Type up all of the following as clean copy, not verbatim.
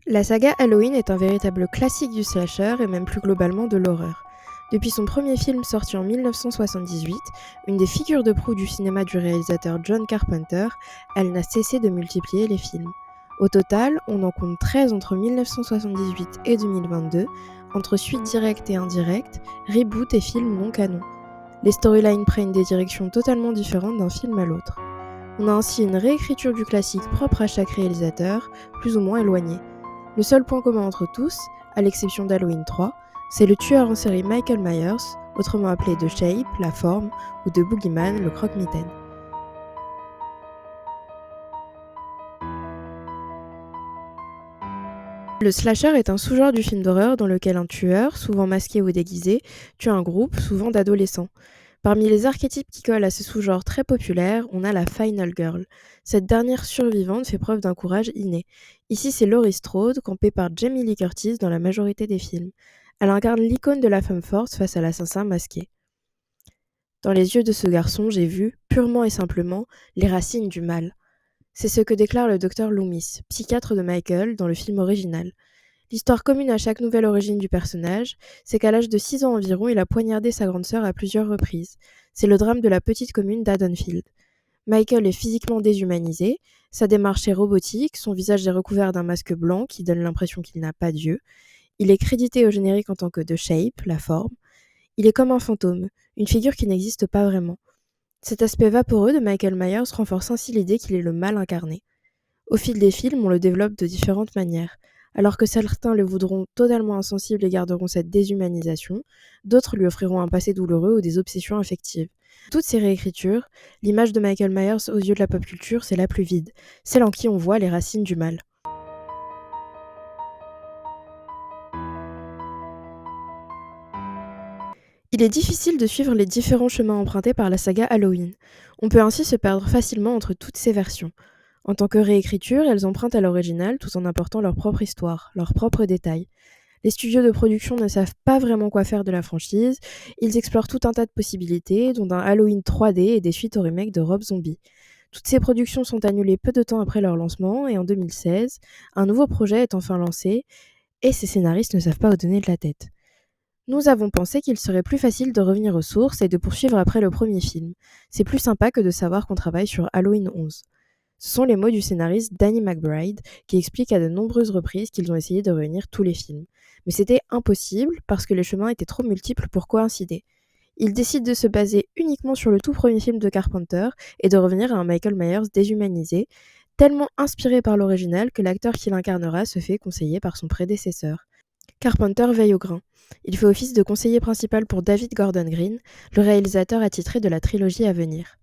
La saga Halloween est un véritable classique du slasher et même plus globalement de l'horreur. Depuis son premier film sorti en 1978, une des figures de proue du cinéma du réalisateur John Carpenter, elle n'a cessé de multiplier les films. Au total, on en compte 13 entre 1978 et 2022, entre suites directes et indirectes, reboots et films non canons. Les storylines prennent des directions totalement différentes d'un film à l'autre. On a ainsi une réécriture du classique propre à chaque réalisateur, plus ou moins éloignée. Le seul point commun entre tous, à l'exception d'Halloween 3, c'est le tueur en série Michael Myers, autrement appelé The Shape, la forme, ou The Boogeyman, le croque-mitaine. Le slasher est un sous-genre du film d'horreur dans lequel un tueur, souvent masqué ou déguisé, tue un groupe, souvent d'adolescents. Parmi les archétypes qui collent à ce sous-genre très populaire, on a la Final Girl. Cette dernière survivante fait preuve d'un courage inné. Ici, c'est Laurie Strode, campée par Jamie Lee Curtis dans la majorité des films. Elle incarne l'icône de la femme forte face à l'assassin masqué. Dans les yeux de ce garçon, j'ai vu, purement et simplement, les racines du mal. C'est ce que déclare le docteur Loomis, psychiatre de Michael, dans le film original. L'histoire commune à chaque nouvelle origine du personnage, c'est qu'à l'âge de 6 ans environ, il a poignardé sa grande sœur à plusieurs reprises. C'est le drame de la petite commune d'Haddonfield. Michael est physiquement déshumanisé, sa démarche est robotique, son visage est recouvert d'un masque blanc qui donne l'impression qu'il n'a pas d'yeux. Il est crédité au générique en tant que The Shape, la forme. Il est comme un fantôme, une figure qui n'existe pas vraiment. Cet aspect vaporeux de Michael Myers renforce ainsi l'idée qu'il est le mal incarné. Au fil des films, on le développe de différentes manières. Alors que certains le voudront totalement insensible et garderont cette déshumanisation, d'autres lui offriront un passé douloureux ou des obsessions affectives. Toutes ces réécritures, l'image de Michael Myers aux yeux de la pop culture, c'est la plus vide, celle en qui on voit les racines du mal. Il est difficile de suivre les différents chemins empruntés par la saga Halloween. On peut ainsi se perdre facilement entre toutes ces versions. En tant que réécriture, elles empruntent à l'original tout en apportant leur propre histoire, leurs propres détails. Les studios de production ne savent pas vraiment quoi faire de la franchise, ils explorent tout un tas de possibilités, dont un Halloween 3D et des suites au remake de Rob Zombie. Toutes ces productions sont annulées peu de temps après leur lancement, et en 2016, un nouveau projet est enfin lancé, et ces scénaristes ne savent pas où donner de la tête. Nous avons pensé qu'il serait plus facile de revenir aux sources et de poursuivre après le premier film. C'est plus sympa que de savoir qu'on travaille sur Halloween 11. Ce sont les mots du scénariste Danny McBride qui explique à de nombreuses reprises qu'ils ont essayé de réunir tous les films. Mais c'était impossible parce que les chemins étaient trop multiples pour coïncider. Ils décident de se baser uniquement sur le tout premier film de Carpenter et de revenir à un Michael Myers déshumanisé, tellement inspiré par l'original que l'acteur qui l'incarnera se fait conseiller par son prédécesseur. Carpenter veille au grain. Il fait office de conseiller principal pour David Gordon Green, le réalisateur attitré de la trilogie à venir.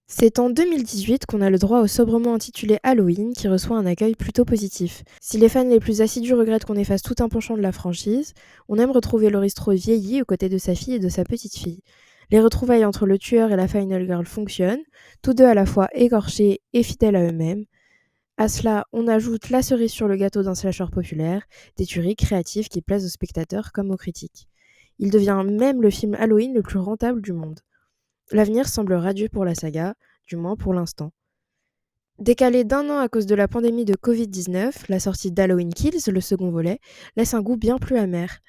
C'est en 2018 qu'on a le droit au sobrement intitulé Halloween qui reçoit un accueil plutôt positif. Si les fans les plus assidus regrettent qu'on efface tout un penchant de la franchise, on aime retrouver Laurie Strode vieillie aux côtés de sa fille et de sa petite-fille. Les retrouvailles entre le tueur et la Final Girl fonctionnent, tous deux à la fois écorchés et fidèles à eux-mêmes. À cela, on ajoute la cerise sur le gâteau d'un slasher populaire, des tueries créatives qui plaisent aux spectateurs comme aux critiques. Il devient même le film Halloween le plus rentable du monde. L'avenir semble radieux pour la saga, du moins pour l'instant. Décalé d'un an à cause de la pandémie de Covid-19, la sortie d'Halloween Kills, le second volet, laisse un goût bien plus amer.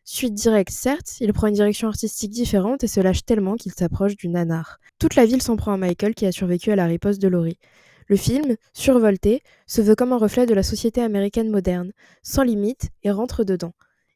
Suite directe, certes, il prend une direction artistique différente et se lâche tellement qu'il s'approche du nanar. Toute la ville s'en prend à Michael qui a survécu à la riposte de Laurie. Le film, survolté, se veut comme un reflet de la société américaine moderne, sans limite et rentre dedans.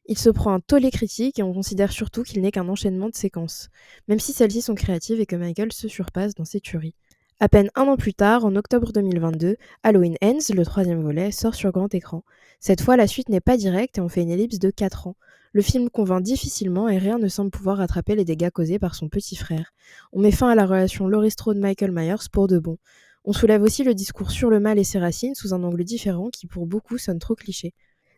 Il se prend un tollé critique et on considère surtout qu'il n'est qu'un enchaînement de séquences, même si celles-ci sont créatives et que Michael se surpasse dans ses tueries. À peine un an plus tard, en octobre 2022, Halloween Ends, le troisième volet, sort sur grand écran. Cette fois, la suite n'est pas directe et on fait une ellipse de 4 ans. Le film convainc difficilement et rien ne semble pouvoir rattraper les dégâts causés par son petit frère. On met fin à la relation Laurie Strode-Michael Myers pour de bon. On soulève aussi le discours sur le mal et ses racines sous un angle différent qui pour beaucoup sonne trop cliché.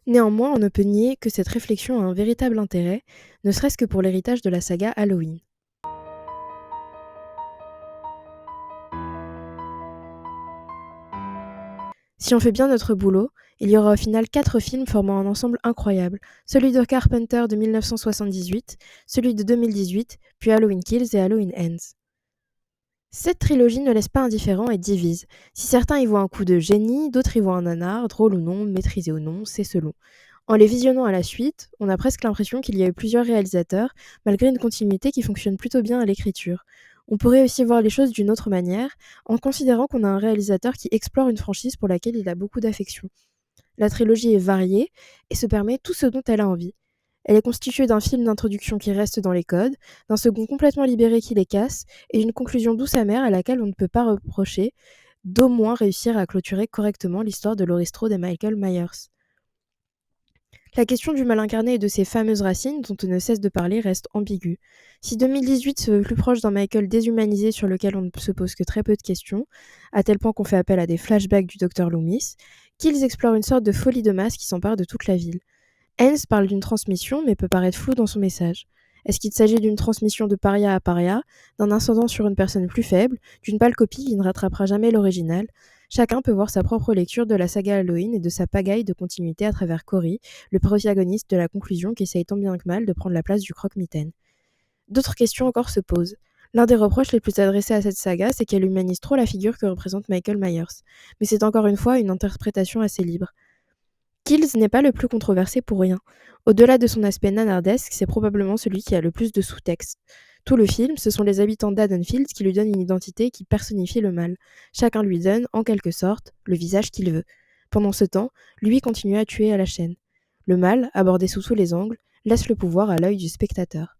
Néanmoins, on ne peut nier que cette réflexion a un véritable intérêt, ne serait-ce que pour l'héritage de la saga Halloween. Si on fait bien notre boulot, il y aura au final 4 films formant un ensemble incroyable, celui de Carpenter de 1978, celui de 2018, puis Halloween Kills et Halloween Ends. Cette trilogie ne laisse pas indifférent et divise. Si certains y voient un coup de génie, d'autres y voient un nanar, drôle ou non, maîtrisé ou non, c'est selon. En les visionnant à la suite, on a presque l'impression qu'il y a eu plusieurs réalisateurs, malgré une continuité qui fonctionne plutôt bien à l'écriture. On pourrait aussi voir les choses d'une autre manière, en considérant qu'on a un réalisateur qui explore une franchise pour laquelle il a beaucoup d'affection. La trilogie est variée et se permet tout ce dont elle a envie. Elle est constituée d'un film d'introduction qui reste dans les codes, d'un second complètement libéré qui les casse, et d'une conclusion douce amère à laquelle on ne peut pas reprocher d'au moins réussir à clôturer correctement l'histoire de Laurie Strode et Michael Myers. La question du mal incarné et de ses fameuses racines, dont on ne cesse de parler, reste ambiguë. Si 2018 se veut plus proche d'un Michael déshumanisé sur lequel on ne se pose que très peu de questions, à tel point qu'on fait appel à des flashbacks du docteur Loomis, qu'ils explorent une sorte de folie de masse qui s'empare de toute la ville. Hens parle d'une transmission, mais peut paraître flou dans son message. Est-ce qu'il s'agit d'une transmission de paria à paria, d'un ascendant sur une personne plus faible, d'une pâle copie qui ne rattrapera jamais l'original? Chacun peut voir sa propre lecture de la saga Halloween et de sa pagaille de continuité à travers Cory, le protagoniste de la conclusion qui essaye tant bien que mal de prendre la place du croque-mitaine. D'autres questions encore se posent. L'un des reproches les plus adressés à cette saga, c'est qu'elle humanise trop la figure que représente Michael Myers. Mais c'est encore une fois une interprétation assez libre. Kills n'est pas le plus controversé pour rien. Au-delà de son aspect nanardesque, c'est probablement celui qui a le plus de sous-texte. Tout le film, ce sont les habitants d'Haddonfield qui lui donnent une identité qui personnifie le mal. Chacun lui donne, en quelque sorte, le visage qu'il veut. Pendant ce temps, lui continue à tuer à la chaîne. Le mal, abordé sous tous les angles, laisse le pouvoir à l'œil du spectateur.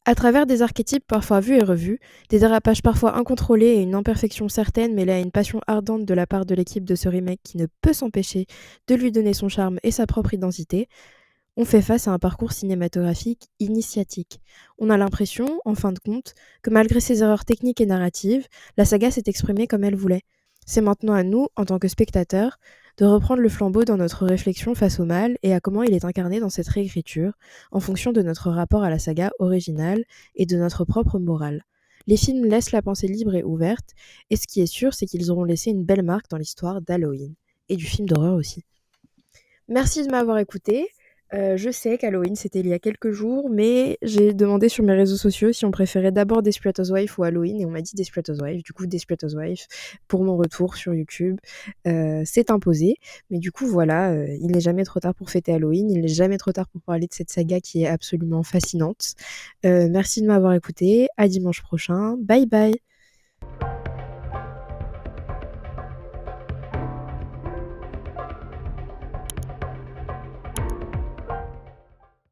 À travers des archétypes parfois vus et revus, des dérapages parfois incontrôlés et une imperfection certaine mêlée à une passion ardente de la part de l'équipe de ce remake qui ne peut s'empêcher de lui donner son charme et sa propre identité, on fait face à un parcours cinématographique initiatique. On a l'impression, en fin de compte, que malgré ses erreurs techniques et narratives, la saga s'est exprimée comme elle voulait. C'est maintenant à nous, en tant que spectateurs, de reprendre le flambeau dans notre réflexion face au mal et à comment il est incarné dans cette réécriture, en fonction de notre rapport à la saga originale et de notre propre morale. Les films laissent la pensée libre et ouverte, et ce qui est sûr, c'est qu'ils auront laissé une belle marque dans l'histoire d'Halloween, et du film d'horreur aussi. Merci de m'avoir écouté. Je sais qu'Halloween, c'était il y a quelques jours, mais j'ai demandé sur mes réseaux sociaux si on préférait d'abord Desperate Housewives ou Halloween, et on m'a dit Desperate Housewives. Du coup, Desperate Housewives, pour mon retour sur YouTube, s'est imposé. Mais du coup, voilà, il n'est jamais trop tard pour fêter Halloween, il n'est jamais trop tard pour parler de cette saga qui est absolument fascinante. Merci de m'avoir écouté, à dimanche prochain, bye bye!